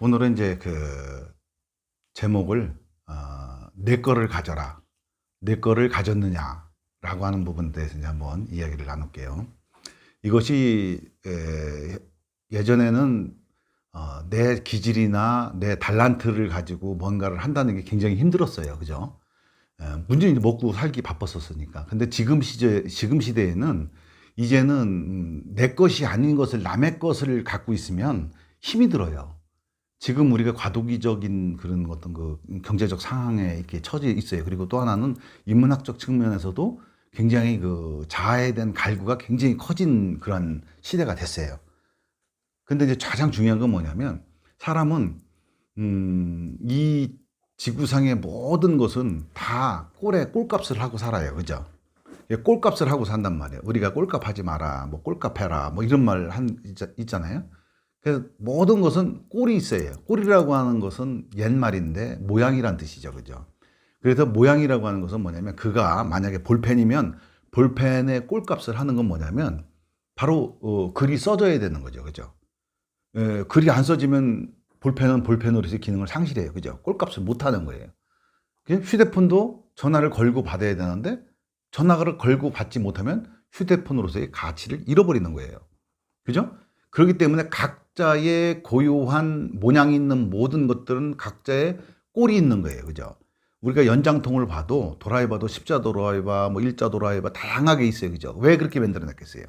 오늘은 이제 제목을 내 거를 가져라, 내 거를 가졌느냐라고 하는 부분에 대해서 이제 한번 이야기를 나눌게요. 이것이 예전에는 내 기질이나 내 달란트를 가지고 뭔가를 한다는 게 굉장히 힘들었어요, 그죠? 문제는 먹고 살기 바빴었으니까. 근데 지금 시대에는 이제는 내 것이 아닌 것을 남의 것을 갖고 있으면 힘이 들어요. 지금 우리가 과도기적인 그런 어떤 경제적 상황에 이렇게 처져 있어요. 그리고 또 하나는 인문학적 측면에서도 굉장히 자아에 대한 갈구가 굉장히 커진 그런 시대가 됐어요. 근데 이제 가장 중요한 건 뭐냐면, 사람은 이 지구상의 모든 것은 다 꼴값을 하고 살아요. 그죠? 꼴값을 하고 산단 말이에요. 우리가 꼴값 하지 마라, 뭐 꼴값 해라, 뭐 이런 말 있잖아요. 그래서 모든 것은 꼴이 있어요. 꼴이라고 하는 것은 옛말인데 모양이란 뜻이죠. 그죠? 그래서 모양이라고 하는 것은 뭐냐면, 그가 만약에 볼펜이면 볼펜의 꼴값을 하는 건 뭐냐면 바로 글이 써져야 되는 거죠. 그죠? 글이 안 써지면 볼펜은 볼펜으로서의 기능을 상실해요. 그죠? 꼴값을 못 하는 거예요. 휴대폰도 전화를 걸고 받아야 되는데 전화를 걸고 받지 못하면 휴대폰으로서의 가치를 잃어버리는 거예요. 그죠? 그렇기 때문에 각자의 고유한 모양이 있는 모든 것들은 각자의 꼴이 있는 거예요. 그죠? 우리가 연장통을 봐도 도라이바도 십자 도라이바, 뭐 일자 도라이바 다양하게 있어요. 그죠? 왜 그렇게 만들어 놨겠어요?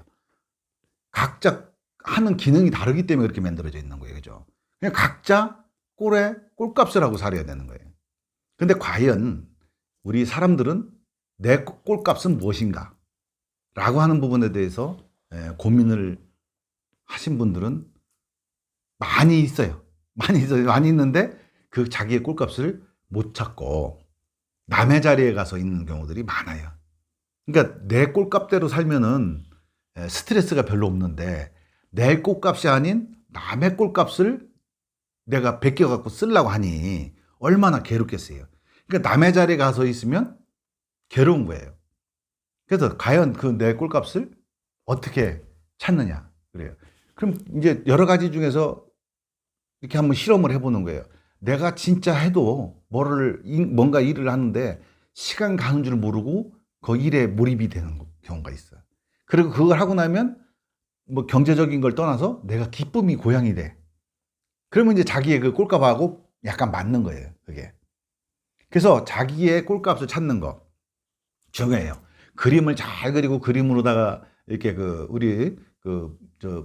각자 하는 기능이 다르기 때문에 그렇게 만들어져 있는 거예요. 그죠? 그냥 각자 꼴값을 하고 살아야 되는 거예요. 근데 과연 우리 사람들은 내 꼴값은 무엇인가? 라고 하는 부분에 대해서 고민을 하신 분들은 많이 있어요. 많이 있어요. 많이 있는데 그 자기의 꼴값을 못 찾고 남의 자리에 가서 있는 경우들이 많아요. 그러니까 내 꼴값대로 살면은 스트레스가 별로 없는데, 내 꼴값이 아닌 남의 꼴값을 내가 베껴갖고 쓰려고 하니 얼마나 괴롭겠어요. 그러니까 남의 자리에 가서 있으면 괴로운 거예요. 그래서 과연 내 꼴값을 어떻게 찾느냐 그래요. 그럼 이제 여러 가지 중에서 이렇게 한번 실험을 해보는 거예요. 내가 진짜 해도 뭔가 일을 하는데 시간 가는 줄 모르고 그 일에 몰입이 되는 경우가 있어요. 그리고 그걸 하고 나면 뭐 경제적인 걸 떠나서 내가 기쁨이 고양이 돼. 그러면 이제 자기의 꼴값하고 약간 맞는 거예요, 그게. 그래서 자기의 꼴값을 찾는 거 중요해요. 그림을 잘 그리고 그림으로다가 이렇게 우리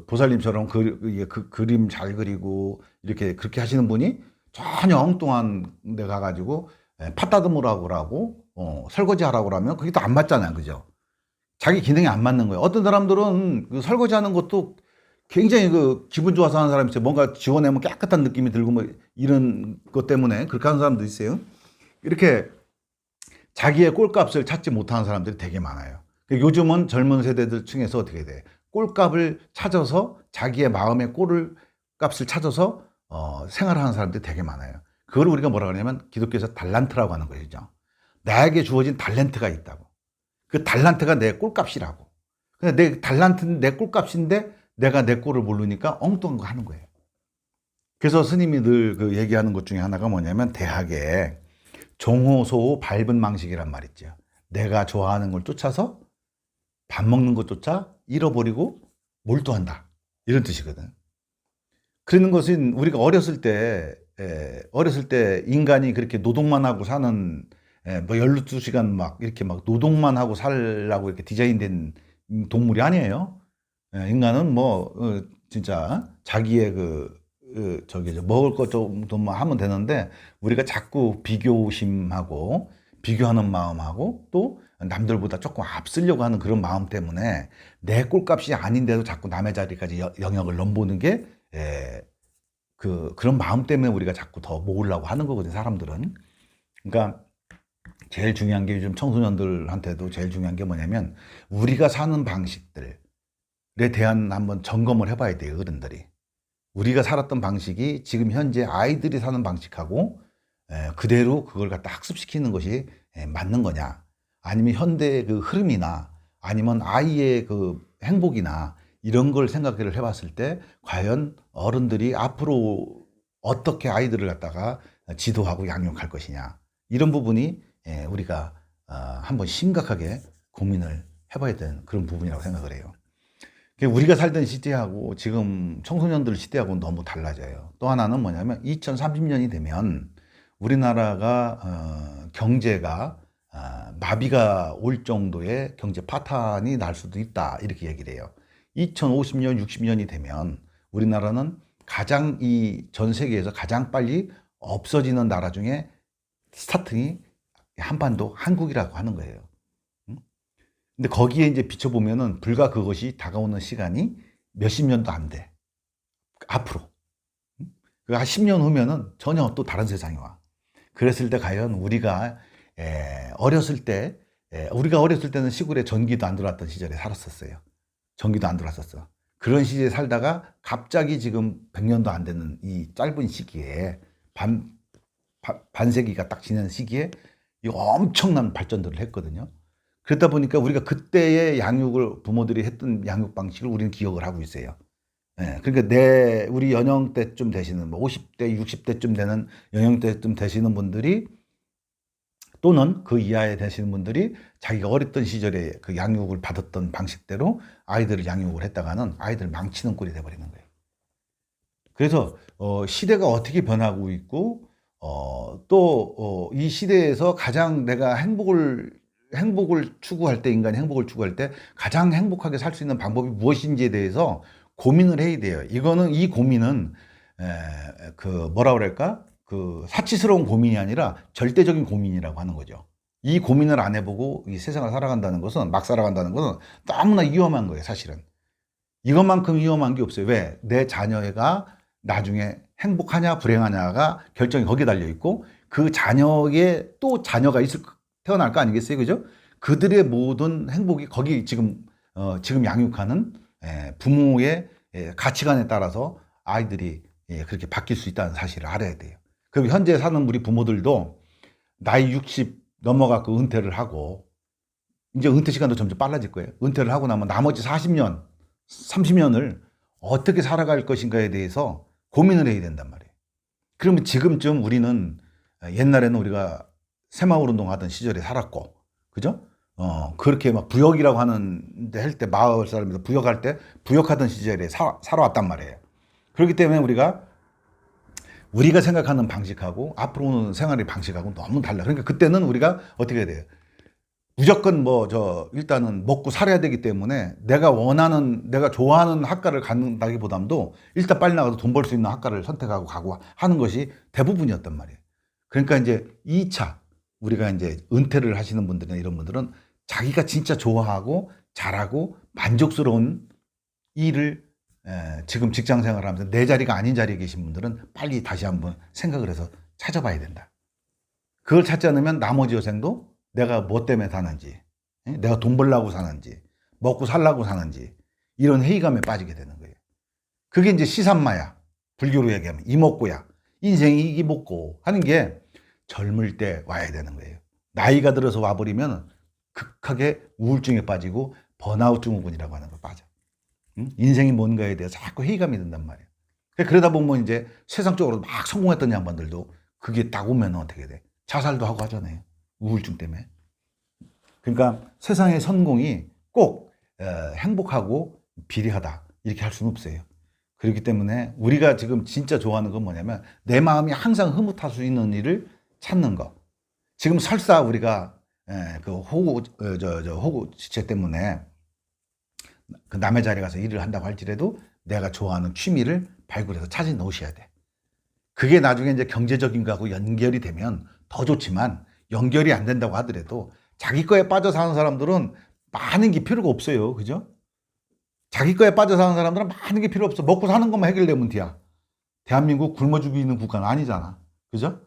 보살님처럼 그림 잘 그리고 이렇게 그렇게 하시는 분이 전혀 엉뚱한 데 가가지고 팥다듬으라고 설거지 하라고 하면 그게 또 안 맞잖아요. 그죠? 자기 기능이 안 맞는 거예요. 어떤 사람들은 설거지 하는 것도 굉장히 기분 좋아서 하는 사람이 있어요. 뭔가 지워내면 깨끗한 느낌이 들고 뭐 이런 것 때문에 그렇게 하는 사람도 있어요. 이렇게 자기의 꼴값을 찾지 못하는 사람들이 되게 많아요. 요즘은 젊은 세대들 층에서 어떻게 돼? 꼴값을 찾아서 자기의 마음의 꼴값을 찾아서 생활하는 사람들이 되게 많아요. 그걸 우리가 뭐라고 하냐면 기독교에서 달란트라고 하는 거죠. 나에게 주어진 달란트가 있다고. 그 달란트가 내 꼴값이라고. 근데 내 달란트는 내 꼴값인데 내가 내 꼴을 모르니까 엉뚱한 거 하는 거예요. 그래서 스님이 늘 얘기하는 것 중에 하나가 뭐냐면, 대학에 종호소호 밟은 망식이란 말 있죠. 내가 좋아하는 걸 쫓아서 밥 먹는 것조차 잃어버리고 몰두한다, 이런 뜻이거든. 그러는 것은 우리가 어렸을 때 인간이 그렇게 노동만 하고 사는, 뭐 12시간 막 이렇게 막 노동만 하고 살라고 이렇게 디자인된 동물이 아니에요. 인간은 진짜 자기의 먹을 것 정도만 하면 되는데, 우리가 자꾸 비교심하고 비교하는 마음하고 또 남들보다 조금 앞서려고 하는 그런 마음 때문에 내 꼴값이 아닌데도 자꾸 남의 자리까지 영역을 넘보는 게 그런 마음 때문에 우리가 자꾸 더 모으려고 하는 거거든요, 사람들은. 그러니까 제일 중요한 게, 요즘 청소년들한테도 제일 중요한 게 뭐냐면, 우리가 사는 방식들에 대한 한번 점검을 해봐야 돼요, 어른들이. 우리가 살았던 방식이 지금 현재 아이들이 사는 방식하고 그대로 그걸 갖다 학습시키는 것이 맞는 거냐, 아니면 현대의 흐름이나 아니면 아이의 행복이나 이런 걸 생각을 해봤을 때 과연 어른들이 앞으로 어떻게 아이들을 갖다가 지도하고 양육할 것이냐. 이런 부분이 우리가 한번 심각하게 고민을 해봐야 되는 그런 부분이라고 생각을 해요. 우리가 살던 시대하고 지금 청소년들 시대하고는 너무 달라져요. 또 하나는 뭐냐면 2030년이 되면 우리나라가 경제가 마비가 올 정도의 경제 파탄이 날 수도 있다, 이렇게 얘기를 해요. 2050년, 60년이 되면 우리나라는 가장 이 전 세계에서 가장 빨리 없어지는 나라 중에 스타팅이 한반도, 한국이라고 하는 거예요. 근데 거기에 이제 비춰보면은 불과 그것이 다가오는 시간이 몇십 년도 안 돼. 앞으로. 한 10년 후면은 전혀 또 다른 세상이 와. 그랬을 때 과연 우리가 어렸을 때, 우리가 어렸을 때는 시골에 전기도 안 들어왔던 시절에 살았었어요. 전기도 안 들어왔었어. 그런 시절에 살다가 갑자기 지금 100년도 안 되는 이 짧은 시기에 반세기가 딱 지난 시기에 이 엄청난 발전들을 했거든요. 그러다 보니까 우리가 그때의 양육을 부모들이 했던 양육 방식을 우리는 기억을 하고 있어요. 그러니까 우리 연령대쯤 되시는 50대, 60대쯤 되는 연령대쯤 되시는 분들이 또는 그 이하에 되시는 분들이 자기가 어렸던 시절에 그 양육을 받았던 방식대로 아이들을 양육을 했다가는 아이들을 망치는 꼴이 돼버리는 거예요. 그래서 시대가 어떻게 변하고 있고 또 이 시대에서 가장 내가 행복을 추구할 때, 인간이 행복을 추구할 때 가장 행복하게 살 수 있는 방법이 무엇인지에 대해서 고민을 해야 돼요. 이 고민은 그 뭐라 그럴까? 그 사치스러운 고민이 아니라 절대적인 고민이라고 하는 거죠. 이 고민을 안 해보고 이 세상을 살아간다는 것은, 막 살아간다는 것은 너무나 위험한 거예요, 사실은. 이것만큼 위험한 게 없어요. 왜? 내 자녀가 나중에 행복하냐 불행하냐가 결정이 거기에 달려 있고, 그 자녀에 또 자녀가 태어날 거 아니겠어요, 그죠? 그들의 모든 행복이 거기 지금 양육하는 부모의 가치관에 따라서 아이들이 그렇게 바뀔 수 있다는 사실을 알아야 돼요. 그럼 현재 사는 우리 부모들도 나이 60 넘어가고 은퇴를 하고, 이제 은퇴 시간도 점점 빨라질 거예요. 은퇴를 하고 나면 나머지 40년, 30년을 어떻게 살아갈 것인가에 대해서 고민을 해야 된단 말이에요. 그러면 지금쯤 우리는, 옛날에는 우리가 새마을 운동 하던 시절에 살았고, 그죠? 그렇게 막 부역이라고 하는데 할 때, 마을 사람들 부역할 때 부역하던 시절에 살아왔단 말이에요. 그렇기 때문에 우리가 생각하는 방식하고 앞으로 오는 생활의 방식하고 너무 달라. 그러니까 그때는 우리가 어떻게 해야 돼요? 무조건 일단은 먹고 살아야 되기 때문에 내가 좋아하는 학과를 간다기보다도 일단 빨리 나가서 돈 벌 수 있는 학과를 선택하고 가고 하는 것이 대부분이었단 말이에요. 그러니까 이제 2차, 우리가 이제 은퇴를 하시는 분들이나 이런 분들은 자기가 진짜 좋아하고 잘하고 만족스러운 일을 지금 직장 생활하면서 내 자리가 아닌 자리에 계신 분들은 빨리 다시 한번 생각을 해서 찾아봐야 된다. 그걸 찾지 않으면 나머지 여생도 내가 뭐 때문에 사는지, 내가 돈 벌려고 사는지, 먹고 살려고 사는지, 이런 회의감에 빠지게 되는 거예요. 그게 이제 시산마야, 불교로 얘기하면 이목고야. 인생이 이목고 하는 게 젊을 때 와야 되는 거예요. 나이가 들어서 와버리면 극하게 우울증에 빠지고 번아웃 증후군이라고 하는 거 빠져. 인생이 뭔가에 대해서 자꾸 회의감이 든단 말이에요. 그러다 보면 이제 세상적으로 막 성공했던 양반들도 그게 딱 오면 어떻게 돼? 자살도 하고 하잖아요. 우울증 때문에. 그러니까 세상의 성공이 꼭 행복하고 비리하다, 이렇게 할 수는 없어요. 그렇기 때문에 우리가 지금 진짜 좋아하는 건 뭐냐면 내 마음이 항상 흐뭇할 수 있는 일을 찾는 거. 지금 설사 우리가 그 호구 지체 때문에 그 남의 자리에 가서 일을 한다고 할지라도 내가 좋아하는 취미를 발굴해서 찾아 놓으셔야 돼. 그게 나중에 이제 경제적인 거하고 연결이 되면 더 좋지만, 연결이 안 된다고 하더라도 자기 거에 빠져 사는 사람들은 많은 게 필요가 없어요. 그죠? 자기 거에 빠져 사는 사람들은 많은 게 필요 없어. 먹고 사는 것만 해결되면 돼야. 대한민국 굶어 죽이는 국가는 아니잖아. 그죠?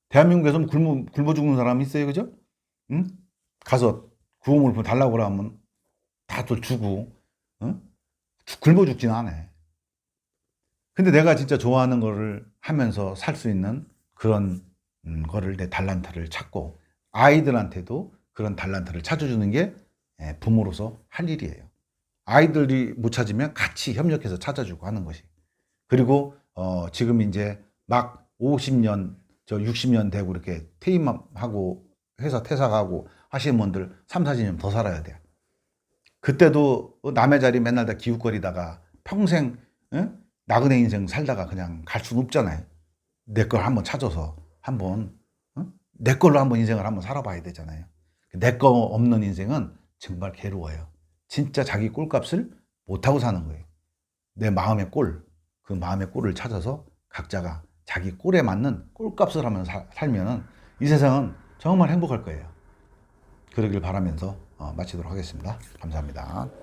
대한민국에서 굶어 죽는 사람이 있어요. 그죠? 응? 가서 구호물품 달라고 하면 다 또 주고, 응? 굶어 죽진 않아. 근데 내가 진짜 좋아하는 거를 하면서 살 수 있는 그런 거를, 내 달란트를 찾고 아이들한테도 그런 달란트를 찾아주는 게 부모로서 할 일이에요. 아이들이 못 찾으면 같이 협력해서 찾아주고 하는 것이. 그리고 지금 이제 막 50년, 60년 되고 이렇게 퇴임하고 회사 퇴사하고 하시는 분들 3, 40년 더 살아야 돼요. 그때도 남의 자리 맨날 다 기웃거리다가 평생 나그네 인생 살다가 그냥 갈 수는 없잖아요. 내 걸 한번 찾아서 한번 내 걸로 한번 인생을 한번 살아봐야 되잖아요. 내 거 없는 인생은 정말 괴로워요. 진짜 자기 꼴값을 못하고 사는 거예요. 내 마음의 꼴, 그 마음의 꼴을 찾아서 각자가 자기 꼴에 맞는 꼴값을 하면서 살면 이 세상은 정말 행복할 거예요. 그러길 바라면서 마치도록 하겠습니다. 감사합니다.